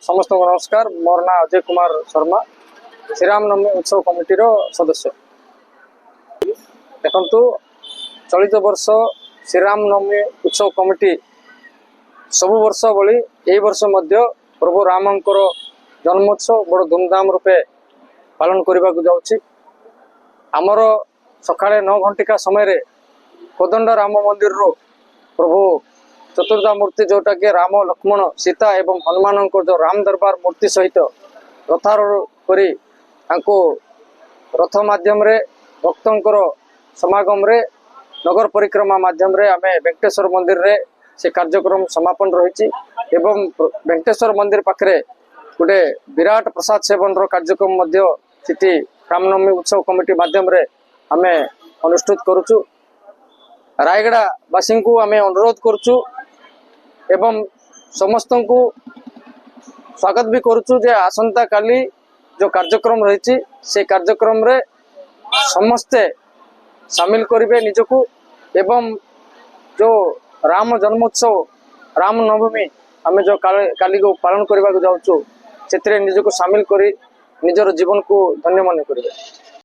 समस्त को नमस्कार। मोर ना अजय कुमार शर्मा, श्रीराम नवमी उत्सव कमिटी सदस्य। देखु चलित वर्ष श्रीराम नवमी उत्सव कमिटी सबु वर्ष भली यही वर्ष मध्य प्रभु रामंकर जन्मोत्सव बड़ धूमधाम रूपे पालन करने को जाऊँगी। आमर सकाळे 9 घंटिका समय कोदंड राम मंदिर रो प्रभु चतुर्धा मूर्ति जोटा कि राम लक्ष्मण सीता एवं हनुमान को जो राम दरबार मूर्ति सहित रथारूढ़ करी रथ माध्यम रे भक्तंकर समागम रे नगर परिक्रमा माध्यम रे आमे वेंकटेश्वर मंदिर रे से कार्यक्रम समापन रही एवं वेंकटेश्वर मंदिर पाखरे गोटे विराट प्रसाद सेवन रो कार्यक्रम मध्य सिटी रामनवमी उत्सव कमिटी माध्यम रे आमे अनुष्ठित करूचु। रायगड़ा वासी को आमे अनुरोध करूचु एवं समस्त को स्वागत भी करूचु जे आसंता काली जो कार्यक्रम रही से कार्यक्रम रे समस्ते शामिल करिवे निजको एवं जो राम जन्मोत्सव राम नवमी आमे जो काली को पालन करने को जाऊँ से निजको शामिल करी निजर जीवन को धन्य मन करेंगे।